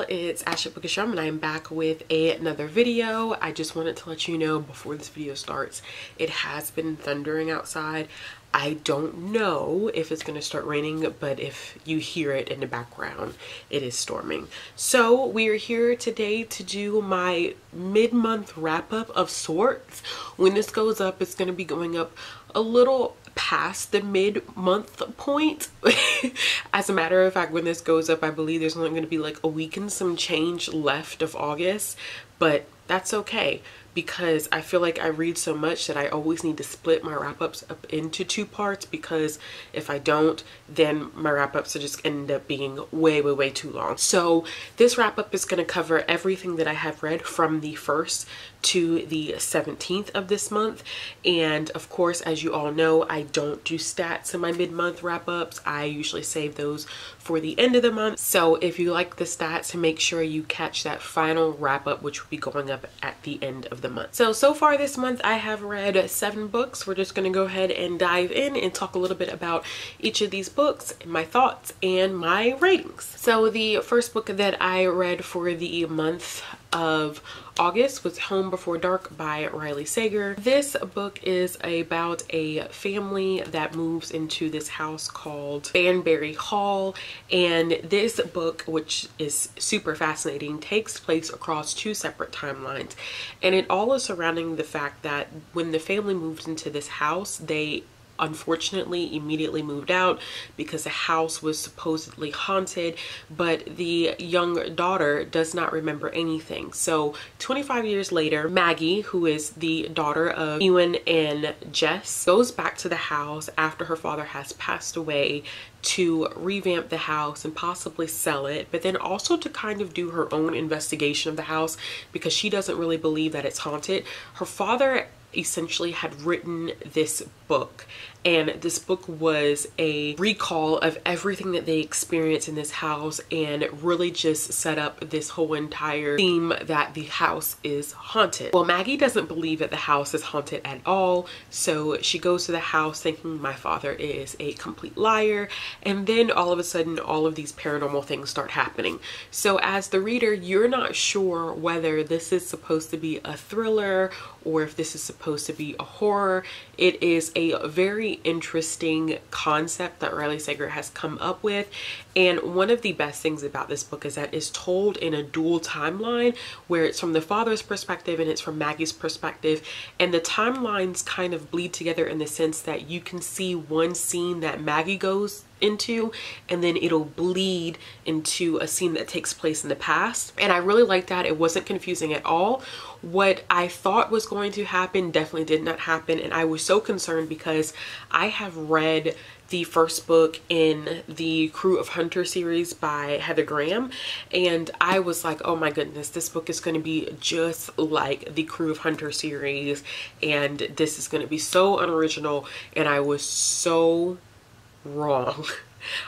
it's Ashley Bookisham and I'm back with another video. I just wanted to let you know before this video starts, it has been thundering outside. I don't know if it's going to start raining, but if you hear it in the background, it is storming. So we are here today to do my mid-month wrap-up of sorts. When this goes up, it's going to be going up a little past the mid-month point. As a matter of fact, when this goes up, I believe there's only going to be like a week and some change left of August, but that's okay because I feel like I read so much that I always need to split my wrap-ups up into two parts, because if I don't, then my wrap-ups will just end up being way too long. So this wrap-up is going to cover everything that I have read from the 1st to the 17th of this month. And of course, as you all know, I don't do stats in my mid-month wrap-ups. I usually save those for the end of the month. So if you like the stats, make sure you catch that final wrap-up, which will be going up at the end of the month. So far this month I have read 7 books. We're just going to go ahead and dive in and talk a little bit about each of these books, my thoughts and my ratings. So the first book that I read for the month of August was Home Before Dark by Riley Sager. This book is about a family that moves into this house called Banbury Hall, and this book, which is super fascinating, takes place across 2 separate timelines, and it all is surrounding the fact that when the family moves into this house, they unfortunately immediately moved out because the house was supposedly haunted, but the young daughter does not remember anything. So 25 years later, Maggie, who is the daughter of Ewan and Jess, goes back to the house after her father has passed away to revamp the house and possibly sell it, but then also to kind of do her own investigation of the house because she doesn't really believe that it's haunted. Her father essentially had written this book, and this book was a recall of everything that they experienced in this house, and it really just set up this whole entire theme that the house is haunted. Well, Maggie doesn't believe that the house is haunted at all, so she goes to the house thinking my father is a complete liar, and then all of a sudden all of these paranormal things start happening. So as the reader, you're not sure whether this is supposed to be a thriller or if this is supposed to be a horror. It is a very interesting concept that Riley Sager has come up with, and one of the best things about this book is that it's told in a dual timeline where it's from the father's perspective and it's from Maggie's perspective, and the timelines kind of bleed together in the sense that you can see one scene that Maggie goes into and then it'll bleed into a scene that takes place in the past, and I really like that. It wasn't confusing at all. What I thought was going to happen definitely did not happen, and I was so concerned because I have read the first book in the Crew of Hunter series by Heather Graham, and I was like, oh my goodness, this book is going to be just like the Crew of Hunter series and this is going to be so unoriginal, and I was so wrong.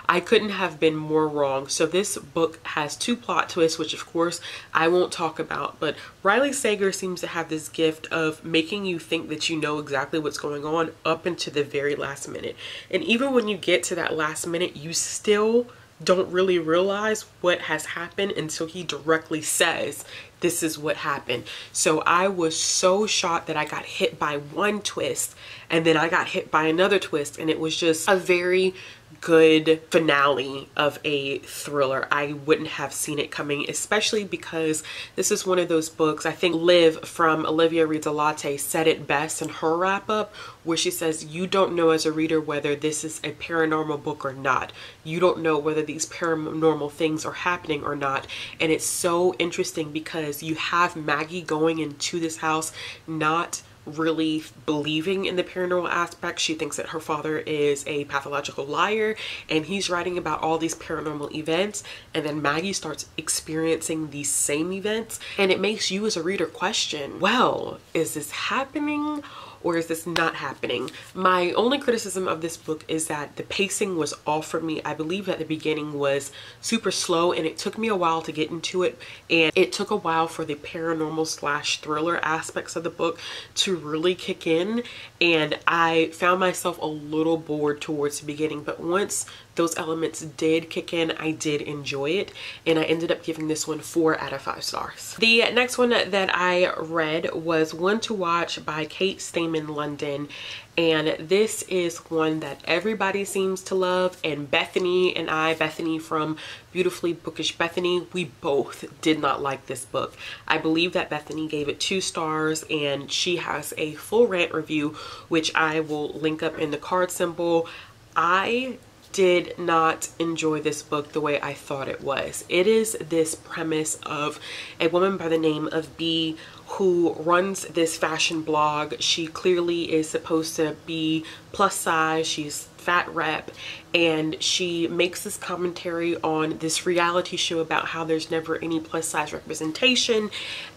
I couldn't have been more wrong. So this book has 2 plot twists, which of course I won't talk about, but Riley Sager seems to have this gift of making you think that you know exactly what's going on up into the very last minute. And even when you get to that last minute, you still don't really realize what has happened until he directly says this is what happened. So I was so shocked that I got hit by one twist and then I got hit by another twist, and it was just a very good finale of a thriller. I wouldn't have seen it coming, especially because this is one of those books, I think Liv from Olivia Reads a Latte said it best in her wrap up, where she says you don't know as a reader whether this is a paranormal book or not. You don't know whether these paranormal things are happening or not. And it's so interesting because you have Maggie going into this house not really believing in the paranormal aspect. She thinks that her father is a pathological liar and he's writing about all these paranormal events, and then Maggie starts experiencing these same events, and it makes you as a reader question, well, is this happening or is this not happening? My only criticism of this book is that the pacing was off for me. I believe that the beginning was super slow and it took me a while to get into it, and it took a while for the paranormal slash thriller aspects of the book to really kick in, and I found myself a little bored towards the beginning. But once those elements did kick in, I did enjoy it, and I ended up giving this one 4 out of 5 stars. The next one that I read was One to Watch by Kate Stayman London, and this is one that everybody seems to love, and Bethany and I, Bethany from Beautifully Bookish Bethany, we both did not like this book. I believe that Bethany gave it 2 stars, and she has a full rant review, which I will link up in the card symbol. I did not enjoy this book the way I thought it was. It is this premise of a woman by the name of B who runs this fashion blog. She clearly is supposed to be plus size. She's fat rep, and she makes this commentary on this reality show about how there's never any plus size representation,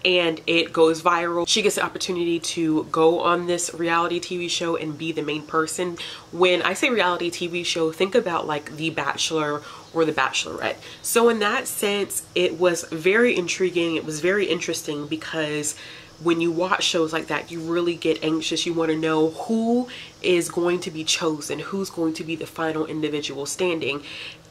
and it goes viral. She gets the opportunity to go on this reality TV show and be the main person. When I say reality TV show, think about like The Bachelor or The Bachelorette. So in that sense, it was very intriguing. It was very interesting, because when you watch shows like that, you really get anxious. You want to know who is going to be chosen, who's going to be the final individual standing.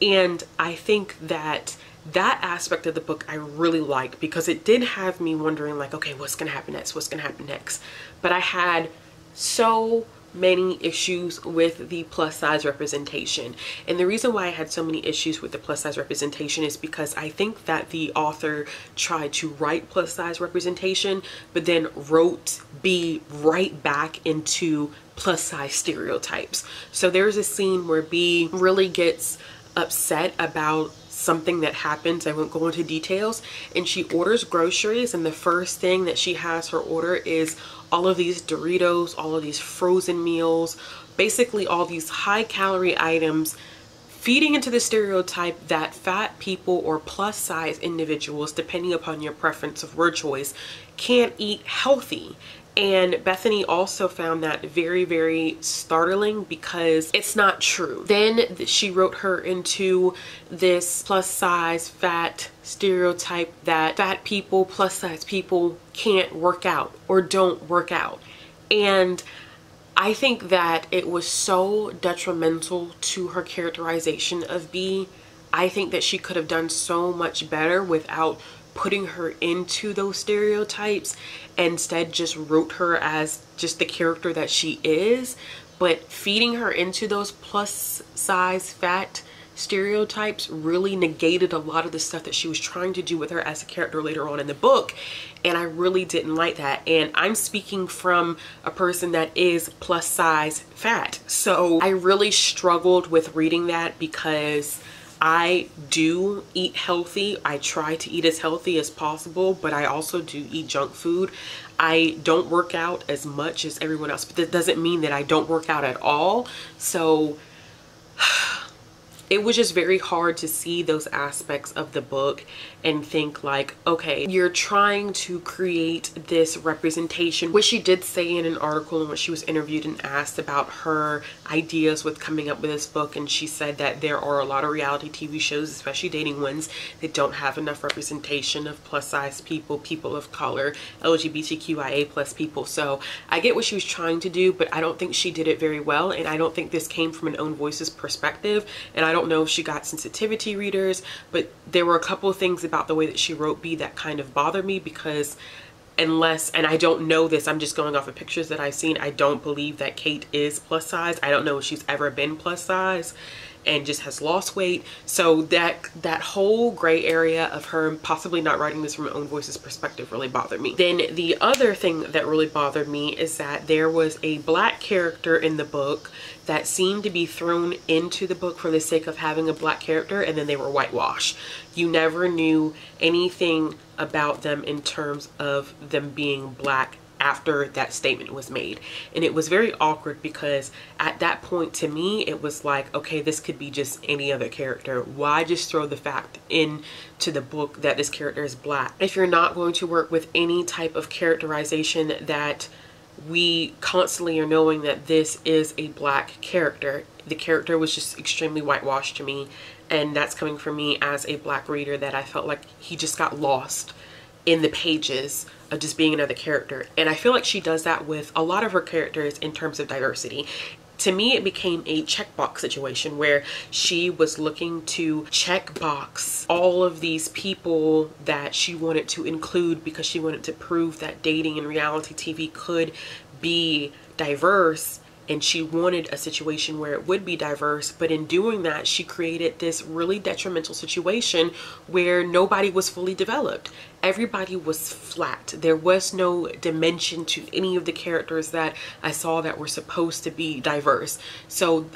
And I think that that aspect of the book I really liked, because it did have me wondering like, okay, what's gonna happen next? What's gonna happen next? But I had so many issues with the plus size representation, and the reason why I had so many issues with the plus size representation is because I think that the author tried to write plus size representation but then wrote B right back into plus size stereotypes. So there's a scene where B really gets upset about something that happens. I won't go into details, and she orders groceries, and the first thing that she has her order is all of these Doritos, all of these frozen meals, basically all these high calorie items, feeding into the stereotype that fat people or plus size individuals, depending upon your preference of word choice, can't eat healthy. And Bethany also found that very, very startling, because it's not true. Then she wrote her into this plus size fat stereotype that fat people, plus size people can't work out or don't work out. And I think that it was so detrimental to her characterization of B. I think that she could have done so much better without putting her into those stereotypes, and instead just wrote her as just the character that she is. But feeding her into those plus size fat stereotypes really negated a lot of the stuff that she was trying to do with her as a character later on in the book, and I really didn't like that. And I'm speaking from a person that is plus size fat, so I really struggled with reading that, because I do eat healthy. I try to eat as healthy as possible, but I also do eat junk food. I don't work out as much as everyone else, but that doesn't mean that I don't work out at all. So it was just very hard to see those aspects of the book and think like, okay, you're trying to create this representation, which she did say in an article in which she was interviewed and asked about her ideas with coming up with this book. And she said that there are a lot of reality TV shows, especially dating ones, that don't have enough representation of plus size people, people of color, LGBTQIA plus people. So I get what she was trying to do, but I don't think she did it very well. And I don't think this came from an Own Voices perspective. And I don't know if she got sensitivity readers, but there were a couple of things about the way that she wrote B that kind of bothered me, because unless, and I don't know this, I'm just going off of pictures that I've seen, I don't believe that Kate is plus size. I don't know if she's ever been plus size and just has lost weight. So that whole gray area of her possibly not writing this from an Own Voices perspective really bothered me. Then the other thing that really bothered me is that there was a black character in the book that seemed to be thrown into the book for the sake of having a black character, and then they were whitewashed. You never knew anything about them in terms of them being black after that statement was made. And it was very awkward, because at that point to me it was like, okay, this could be just any other character. Why just throw the fact into the book that this character is black? If you're not going to work with any type of characterization that we constantly are knowing that this is a black character. The character was just extremely whitewashed to me, and that's coming from me as a black reader, that I felt like he just got lost in the pages of just being another character. And I feel like she does that with a lot of her characters in terms of diversity. To me, it became a checkbox situation where she was looking to checkbox all of these people that she wanted to include because she wanted to prove that dating and reality TV could be diverse, and she wanted a situation where it would be diverse. But in doing that, she created this really detrimental situation where nobody was fully developed. Everybody was flat. There was no dimension to any of the characters that I saw that were supposed to be diverse. So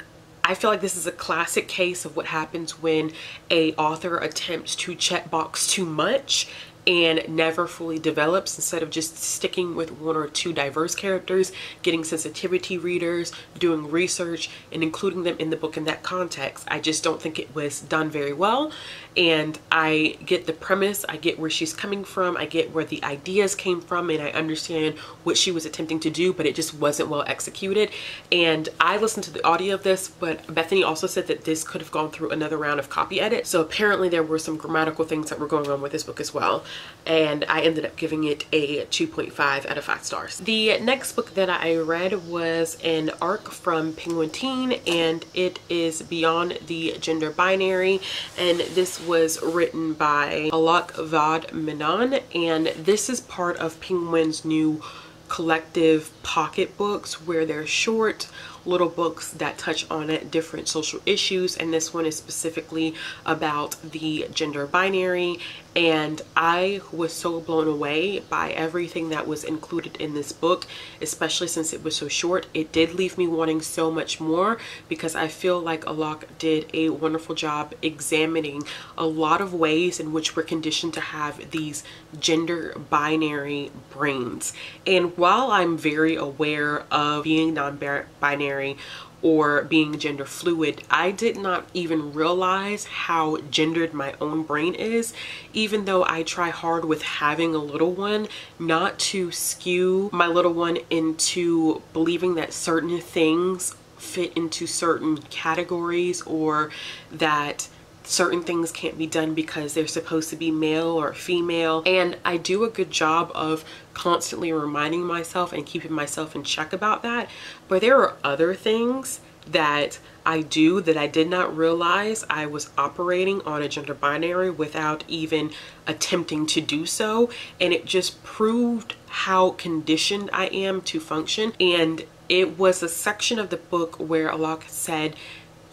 I feel like this is a classic case of what happens when a author attempts to checkbox too much and never fully develops, instead of just sticking with one or two diverse characters, getting sensitivity readers, doing research, and including them in the book in that context. I just don't think it was done very well. And I get the premise, I get where she's coming from, I get where the ideas came from, and I understand what she was attempting to do, but it just wasn't well executed. And I listened to the audio of this, but Bethany also said that this could have gone through another round of copy edit. So apparently there were some grammatical things that were going on with this book as well. And I ended up giving it a 2.5 out of 5 stars. The next book that I read was an arc from Penguin Teen, and it is Beyond the Gender Binary, and this was written by Alok Vad Menon, and this is part of Penguin's new collective pocket books, where they're short little books that touch on different social issues, and this one is specifically about the gender binary. And I was so blown away by everything that was included in this book, especially since it was so short. It did leave me wanting so much more, because I feel like Alok did a wonderful job examining a lot of ways in which we're conditioned to have these gender binary brains. And while I'm very aware of being non-binary or being gender fluid, I did not even realize how gendered my own brain is, even though I try hard with having a little one not to skew my little one into believing that certain things fit into certain categories, or that certain things can't be done because they're supposed to be male or female. And I do a good job of constantly reminding myself and keeping myself in check about that. But there are other things that I do that I did not realize I was operating on a gender binary without even attempting to do so. And it just proved how conditioned I am to function. And it was a section of the book where Alok said,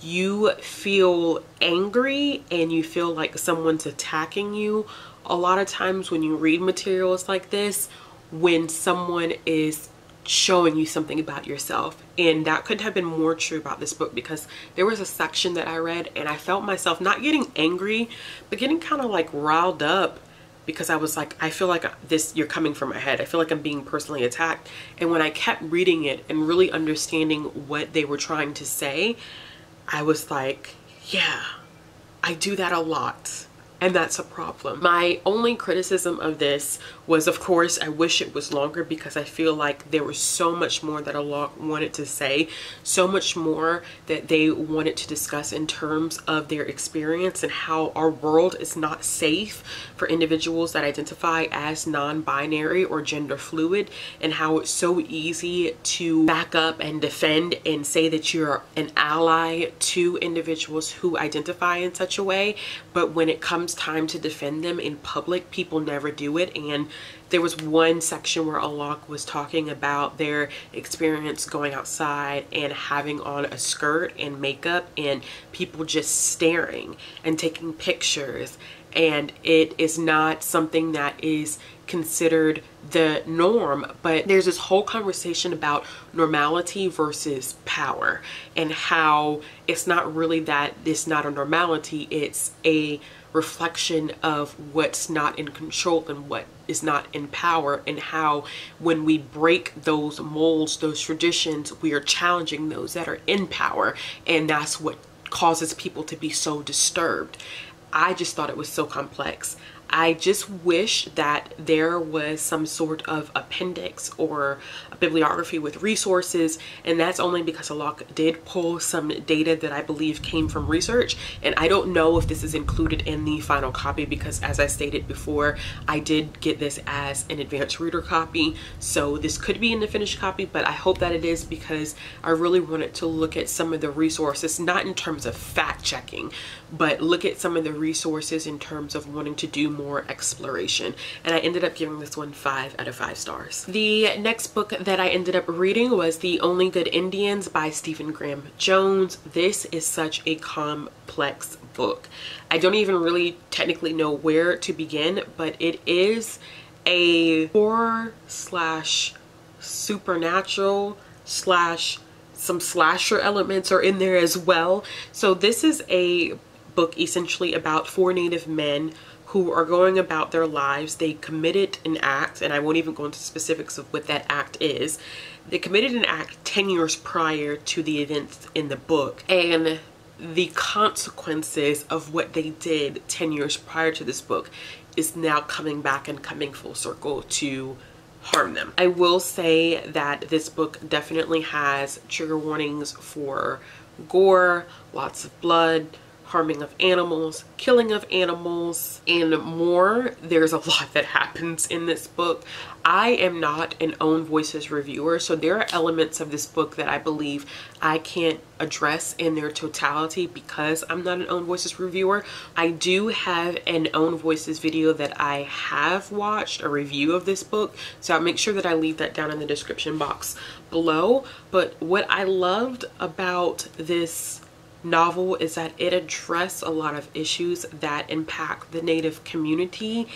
you feel angry and you feel like someone's attacking you a lot of times when you read materials like this, when someone is showing you something about yourself. And that couldn't have been more true about this book, because there was a section that I read and I felt myself not getting angry, but getting kind of like riled up, because I was like, I feel like you're coming from my head. I feel like I'm being personally attacked. And when I kept reading it and really understanding what they were trying to say, I was like, yeah, I do that a lot. And that's a problem. My only criticism of this was, of course, I wish it was longer, because I feel like there was so much more that Alok wanted to say, so much more that they wanted to discuss in terms of their experience and how our world is not safe for individuals that identify as non-binary or gender fluid, and how it's so easy to back up and defend and say that you're an ally to individuals who identify in such a way, but when it comes time to defend them in public, people never do it. And there was one section where Alok was talking about their experience going outside and having on a skirt and makeup, and people just staring and taking pictures, and it is not something that is considered the norm. But there's this whole conversation about normality versus power, and how it's not really that it's not a normality, it's a reflection of what's not in control and what is not in power, and how when we break those molds, those traditions, we are challenging those that are in power, and that's what causes people to be so disturbed. I just thought it was so complex. I just wish that there was some sort of appendix or a bibliography with resources, and that's only because Alok did pull some data that I believe came from research, and I don't know if this is included in the final copy because, as I stated before, I did get this as an advanced reader copy, so this could be in the finished copy, but I hope that it is because I really wanted to look at some of the resources, not in terms of fact checking, but look at some of the resources in terms of wanting to do more exploration, and I ended up giving this one 5 out of 5 stars. The next book that I ended up reading was The Only Good Indians by Stephen Graham Jones. This is such a complex book. I don't even really technically know where to begin, but it is a horror slash supernatural slash some slasher elements are in there as well. So this is a book essentially about 4 Native men who are going about their lives. They committed an act, and I won't even go into specifics of what that act is. They committed an act 10 years prior to the events in the book, and the consequences of what they did 10 years prior to this book is now coming back and coming full circle to harm them. I will say that this book definitely has trigger warnings for gore, lots of blood, harming of animals, killing of animals, and more. There's a lot that happens in this book. I am not an Own Voices reviewer, so there are elements of this book that I believe I can't address in their totality because I'm not an Own Voices reviewer. I do have an Own Voices video that I have watched, a review of this book, so I'll make sure that I leave that down in the description box below. But what I loved about this novel is that it addressed a lot of issues that impact the Native community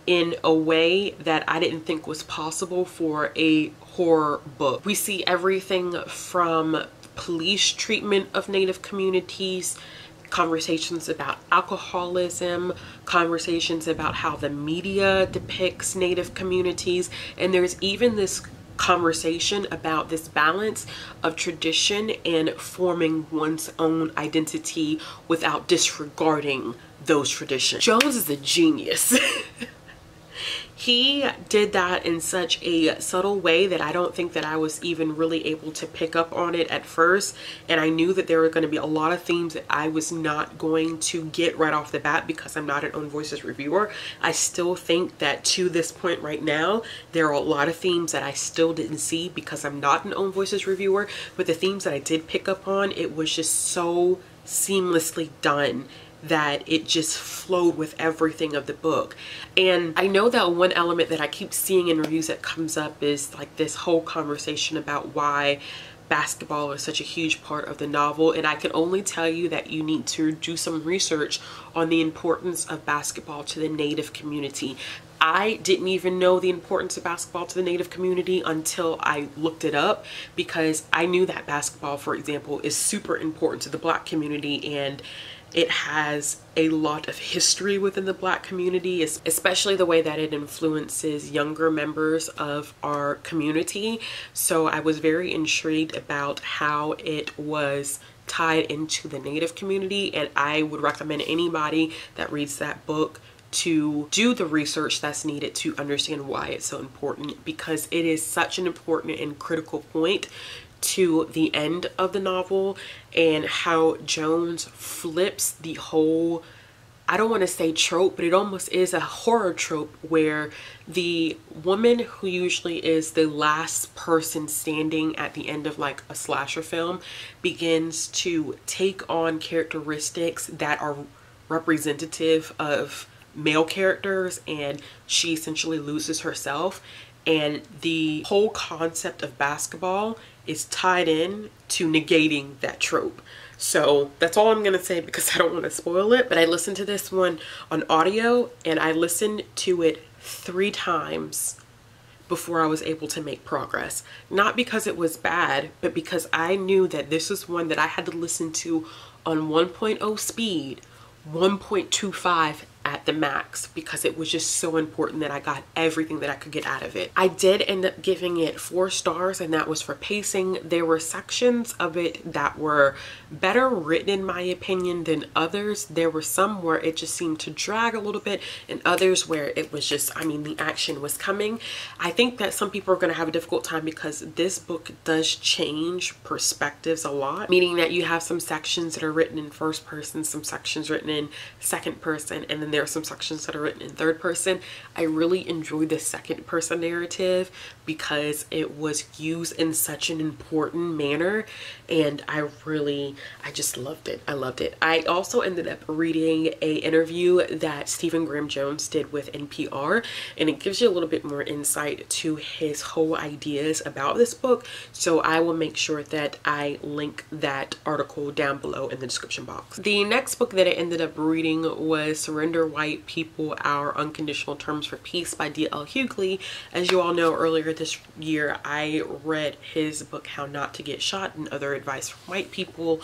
in a way that I didn't think was possible for a horror book. We see everything from police treatment of Native communities, conversations about alcoholism, conversations about how the media depicts Native communities, and there's even this conversation about this balance of tradition and forming one's own identity without disregarding those traditions. Jones is a genius. He did that in such a subtle way that I don't think that I was even really able to pick up on it at first, and I knew that there were going to be a lot of themes that I was not going to get right off the bat because I'm not an Own Voices reviewer. I still think that to this point right now there are a lot of themes that I still didn't see because I'm not an Own Voices reviewer, but the themes that I did pick up on, it was just so seamlessly done that it just flowed with everything of the book. And I know that one element that I keep seeing in reviews that comes up is like this whole conversation about why basketball is such a huge part of the novel, and I can only tell you that you need to do some research on the importance of basketball to the Native community. I didn't even know the importance of basketball to the Native community until I looked it up, because I knew that basketball, for example, is super important to the Black community, and it has a lot of history within the Black community, especially the way that it influences younger members of our community. So I was very intrigued about how it was tied into the Native community, and I would recommend anybody that reads that book to do the research that's needed to understand why it's so important, because it is such an important and critical point to the end of the novel, and how Jones flips the whole, I don't want to say trope, but it almost is a horror trope where the woman who usually is the last person standing at the end of like a slasher film begins to take on characteristics that are representative of male characters, and she essentially loses herself. And the whole concept of basketball is tied in to negating that trope. So that's all I'm gonna say because I don't want to spoil it. But I listened to this one on audio, and I listened to it 3 times before I was able to make progress. Not because it was bad, but because I knew that this is one that I had to listen to on 1.0 speed, 1.25 at the max because it was just so important that I got everything that I could get out of it. I did end up giving it 4 stars, and that was for pacing. There were sections of it that were better written in my opinion than others. There were some where it just seemed to drag a little bit, and others where it was just, I mean, the action was coming. I think that some people are going to have a difficult time because this book does change perspectives a lot, meaning that you have some sections that are written in first person, some sections written in second person, and then there are some sections that are written in third person. I really enjoyed the second person narrative because it was used in such an important manner, and I just loved it. I loved it. I also ended up reading a interview that Stephen Graham Jones did with NPR, and it gives you a little bit more insight to his whole ideas about this book, so I will make sure that I link that article down below in the description box. The next book that I ended up reading was Surrender White People, Our Unconditional Terms for Peace by D.L. Hughley. As you all know, earlier this year I read his book How Not to Get Shot and Other Advice from White People,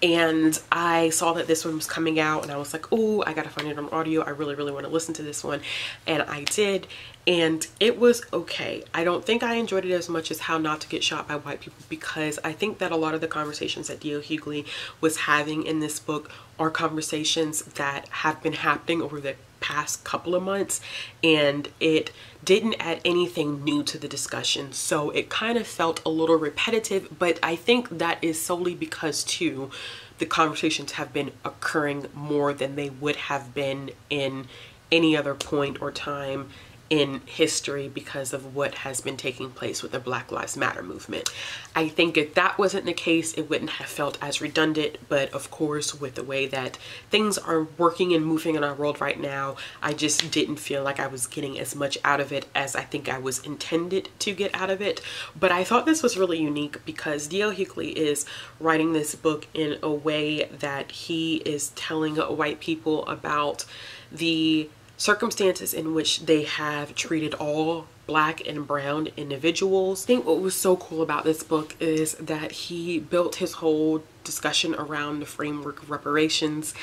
and I saw that this one was coming out and I was like, oh, I gotta find it on audio. I really want to listen to this one, and I did, and it was okay. I don't think I enjoyed it as much as How Not to Get Shot by White People because I think that a lot of the conversations that D.L. Hughley was having in this book are conversations that have been happening over the past couple of months, and it didn't add anything new to the discussion, so it kind of felt a little repetitive. But I think that is solely because too the conversations have been occurring more than they would have been in any other point or time in history because of what has been taking place with the Black Lives Matter movement. I think if that wasn't the case, it wouldn't have felt as redundant, but of course with the way that things are working and moving in our world right now, I just didn't feel like I was getting as much out of it as I think I was intended to get out of it. But I thought this was really unique because D.L. Hughley is writing this book in a way that he is telling white people about the circumstances in which they have treated all Black and brown individuals. I think what was so cool about this book is that he built his whole discussion around the framework of reparations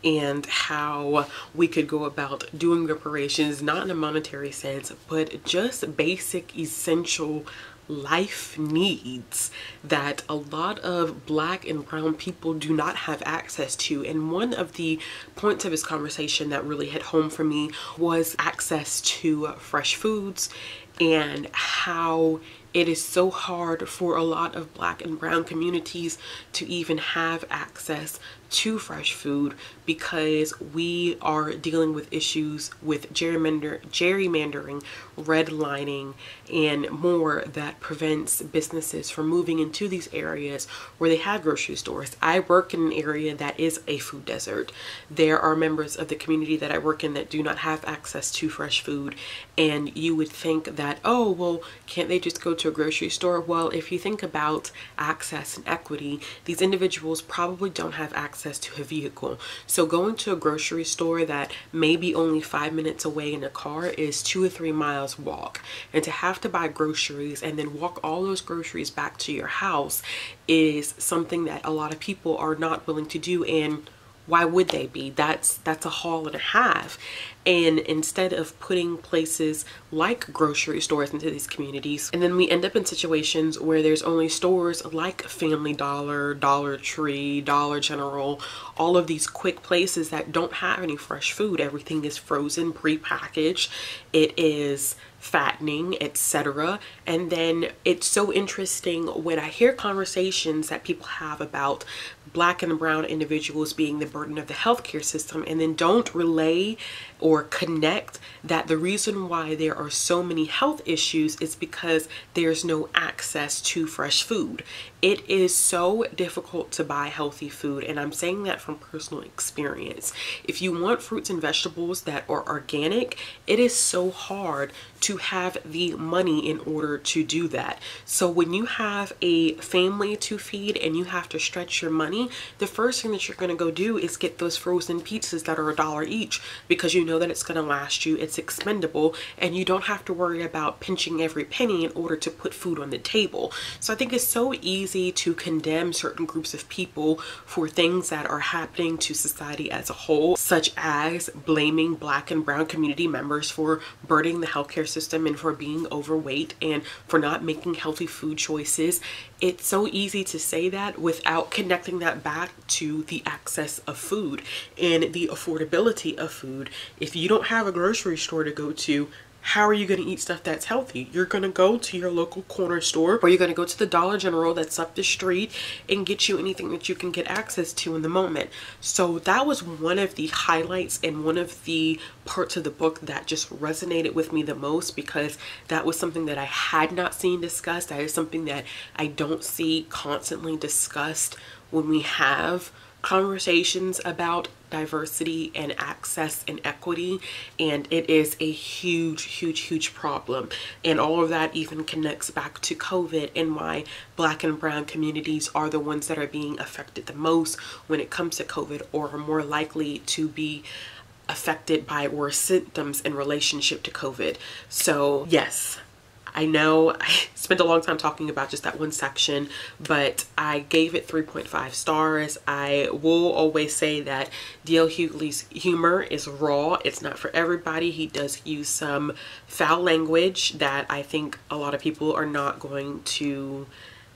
and how we could go about doing reparations, not in a monetary sense, but just basic essential life needs that a lot of Black and brown people do not have access to. And one of the points of his conversation that really hit home for me was access to fresh foods and how it is so hard for a lot of Black and brown communities to even have access to fresh food because we are dealing with issues with gerrymandering, redlining, and more that prevents businesses from moving into these areas where they have grocery stores. I work in an area that is a food desert. There are members of the community that I work in that do not have access to fresh food, and you would think that, oh, well, can't they just go to a grocery store? Well, if you think about access and equity, these individuals probably don't have access to a vehicle. So going to a grocery store that may be only 5 minutes away in a car is 2 or 3 miles walk. And to have to buy groceries and then walk all those groceries back to your house is something that a lot of people are not willing to do. And why would they be? That's a haul and a half. And instead of putting places like grocery stores into these communities, and then we end up in situations where there's only stores like Family Dollar, Dollar Tree, Dollar General, all of these quick places that don't have any fresh food. Everything is frozen, pre-packaged. It is fattening, etc. And then it's so interesting when I hear conversations that people have about Black and brown individuals being the burden of the healthcare system, and then don't relay or connect that the reason why there are so many health issues is because there's no access to fresh food. It is so difficult to buy healthy food, and I'm saying that from personal experience. If you want fruits and vegetables that are organic, it is so hard to have the money in order to do that. So when you have a family to feed and you have to stretch your money, the first thing that you're going to go do is get those frozen pizzas that are $1 each, because you know that it's going to last you, it's expendable, and you don't have to worry about pinching every penny in order to put food on the table. So I think it's so easy tendency to condemn certain groups of people for things that are happening to society as a whole, such as blaming Black and brown community members for burdening the healthcare system and for being overweight and for not making healthy food choices. It's so easy to say that without connecting that back to the access of food and the affordability of food. If you don't have a grocery store to go to, how are you going to eat stuff that's healthy? You're going to go to your local corner store, or you're going to go to the Dollar General that's up the street and get you anything that you can get access to in the moment. So that was one of the highlights and one of the parts of the book that just resonated with me the most, because that was something that I had not seen discussed. That is something that I don't see constantly discussed when we have conversations about diversity and access and equity, and it is a huge problem. And all of that even connects back to COVID and why Black and brown communities are the ones that are being affected the most when it comes to COVID, or are more likely to be affected by worse symptoms in relationship to COVID. So yes, I know I spent a long time talking about just that one section, but I gave it 3.5 stars. I will always say that D.L. Hughley's humor is raw. It's not for everybody. He does use some foul language that I think a lot of people are not going to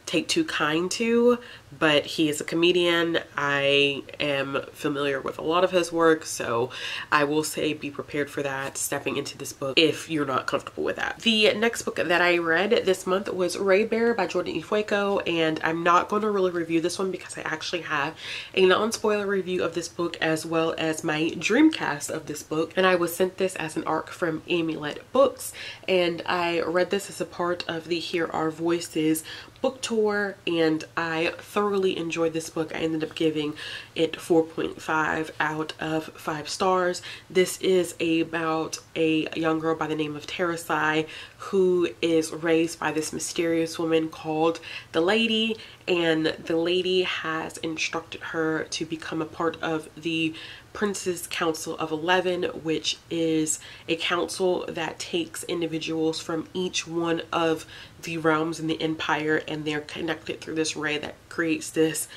take too kind to, but he is a comedian. I am familiar with a lot of his work, so I will say be prepared for that stepping into this book if you're not comfortable with that. The next book that I read this month was Raybearer by Jordan E. Fueko, and I'm not going to really review this one because I actually have a non-spoiler review of this book as well as my dreamcast of this book, and I was sent this as an ARC from Amulet Books, and I read this as a part of the Hear Our Voices book tour, and I thoroughly enjoyed this book. I ended up giving it 4.5 out of 5 stars. This is about a young girl by the name of Terasai who is raised by this mysterious woman called the Lady, and the Lady has instructed her to become a part of the Prince's Council of 11, which is a council that takes individuals from each one of the realms in the empire, and they're connected through this ray that creates this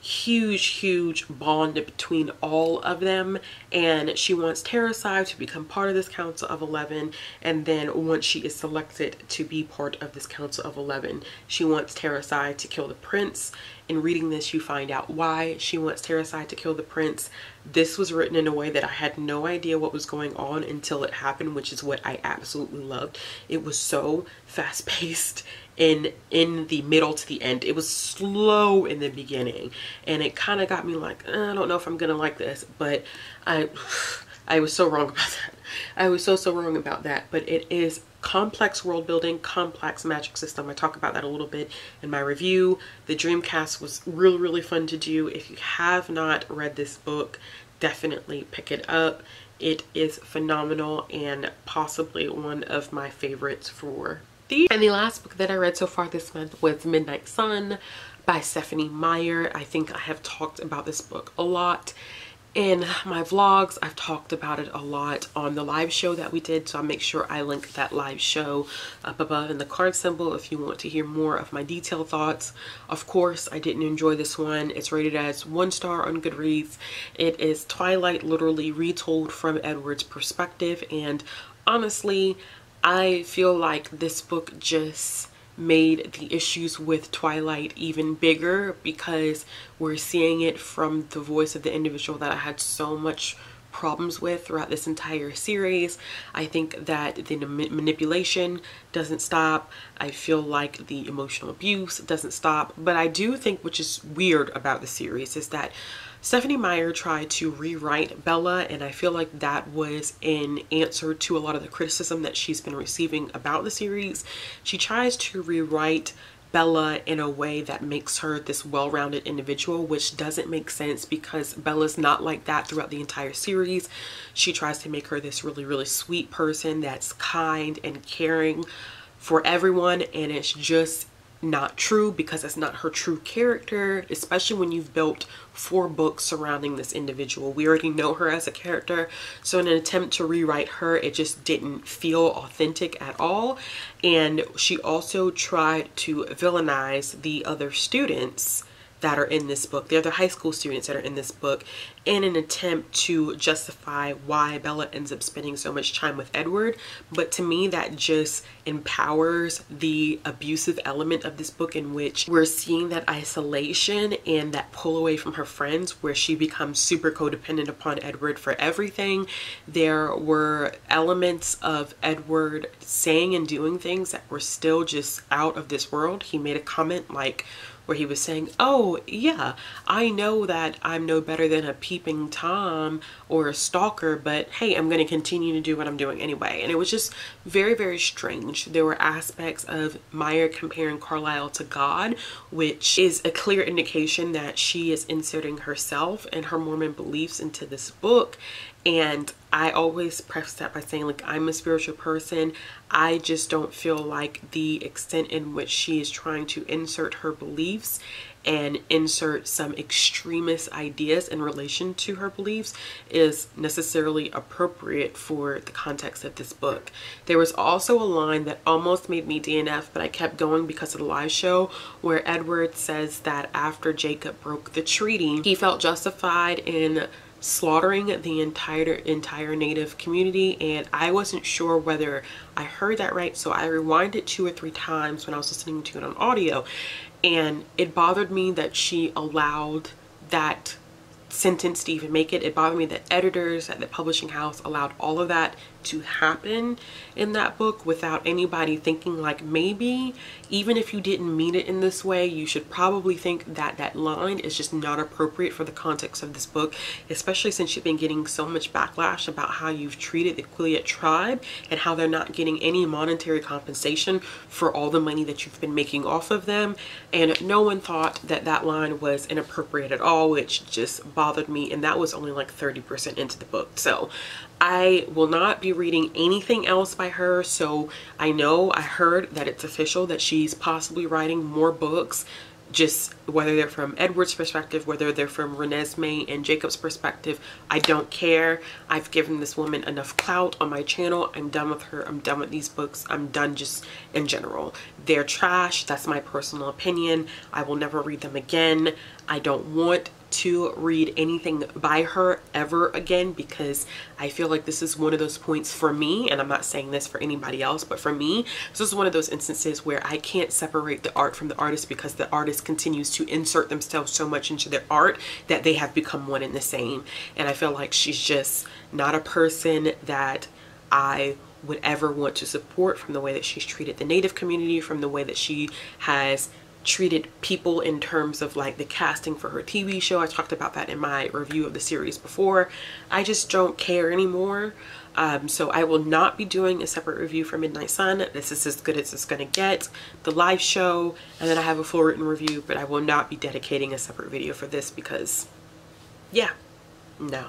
huge bond between all of them. And she wants Terasai to become part of this Council of 11, and then once she is selected to be part of this Council of 11, she wants Terasai to kill the prince. In reading this, you find out why she wants Terasai to kill the prince. This was written in a way that I had no idea what was going on until it happened, which is what I absolutely loved. It was so fast-paced in the middle to the end. It was slow in the beginning, and it kind of got me like, I don't know if I'm gonna like this, but I was so wrong about that. I was so wrong about that. But it is complex world building, complex magic system. I talk about that a little bit in my review. The Dreamcast was really fun to do. If you have not read this book, definitely pick it up. It is phenomenal and possibly one of my favorites for the year. And the last book that I read so far this month was Midnight Sun by Stephanie Meyer. I think I have talked about this book a lot in my vlogs. I've talked about it a lot on the live show that we did, so I'll make sure I link that live show up above in the card symbol if you want to hear more of my detailed thoughts. Of course, I didn't enjoy this one. It's rated as 1 star on Goodreads. It is Twilight literally retold from Edward's perspective, and honestly, I feel like this book just made the issues with Twilight even bigger because we're seeing it from the voice of the individual that I had so much problems with throughout this entire series. I think that the manipulation doesn't stop. I feel like the emotional abuse doesn't stop. But I do think, which is weird about the series, is that Stephanie Meyer tried to rewrite Bella, and I feel like that was an answer to a lot of the criticism that she's been receiving about the series. She tries to rewrite Bella in a way that makes her this well-rounded individual, which doesn't make sense because Bella's not like that throughout the entire series. She tries to make her this really sweet person that's kind and caring for everyone, and it's just not true, because it's not her true character, especially when you've built 4 books surrounding this individual. We already know her as a character, so in an attempt to rewrite her, it just didn't feel authentic at all. And she also tried to villainize the other students that are in this book, the other high school students that are in this book, in an attempt to justify why Bella ends up spending so much time with Edward. But to me, that just empowers the abusive element of this book, in which we're seeing that isolation and that pull away from her friends, where she becomes super codependent upon Edward for everything. There were elements of Edward saying and doing things that were still just out of this world. He made a comment like, where he was saying, oh yeah, I know that I'm no better than a peeping Tom or a stalker, but hey, I'm going to continue to do what I'm doing anyway. And it was just very, very strange. There were aspects of Meyer comparing Carlisle to God, which is a clear indication that she is inserting herself and her Mormon beliefs into this book. And I always preface that by saying, like, I'm a spiritual person. I just don't feel like the extent in which she is trying to insert her beliefs and insert some extremist ideas in relation to her beliefs is necessarily appropriate for the context of this book. There was also a line that almost made me DNF, but I kept going because of the live show, where Edward says that after Jacob broke the treaty, he felt justified in slaughtering the entire Native community. And I wasn't sure whether I heard that right, so I rewinded 2 or 3 times when I was listening to it on audio, and it bothered me that she allowed that sentence to even make it. It bothered me that editors at the publishing house allowed all of that to happen in that book without anybody thinking, like, maybe even if you didn't mean it in this way, you should probably think that that line is just not appropriate for the context of this book, especially since you've been getting so much backlash about how you've treated the Quileute tribe and how they're not getting any monetary compensation for all the money that you've been making off of them. And no one thought that that line was inappropriate at all, which just bothered me. And that was only like 30% into the book. So I will not be reading anything else by her. So I heard that it's official that she's possibly writing more books, just whether they're from Edward's perspective, whether they're from Renesmee and Jacob's perspective, I don't care. I've given this woman enough clout on my channel. I'm done with her. I'm done with these books. I'm done just in general. They're trash. That's my personal opinion. I will never read them again. I don't want to read anything by her ever again, because I feel like this is one of those points for me, and I'm not saying this for anybody else, but for me, this is one of those instances where I can't separate the art from the artist, because the artist continues to insert themselves so much into their art that they have become one and the same. And I feel like she's just not a person that I would ever want to support, from the way that she's treated the Native community, from the way that she has treated people in terms of like the casting for her TV show. I talked about that in my review of the series before. I just don't care anymore. So I will not be doing a separate review for Midnight Sun. This is as good as it's gonna get. The live show, and then I have a full written review, but I will not be dedicating a separate video for this because, yeah, no.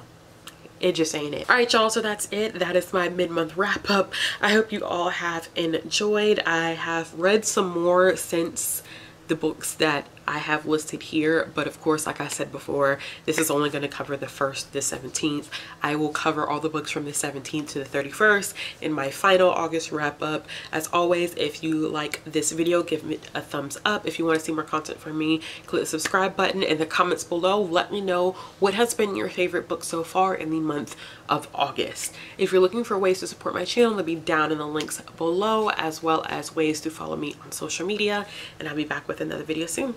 It just ain't it. All right, y'all, so that's it. That is my mid-month wrap up. I hope you all have enjoyed. I have read some more since the books that I have listed here, but of course, like I said before, this is only going to cover the 1st, the 17th. I will cover all the books from the 17th to the 31st in my final August wrap up. As always, if you like this video, give me a thumbs up. If you want to see more content from me, click the subscribe button. In the comments below, let me know what has been your favorite book so far in the month of August. If you're looking for ways to support my channel, they'll be down in the links below, as well as ways to follow me on social media, and I'll be back with another video soon.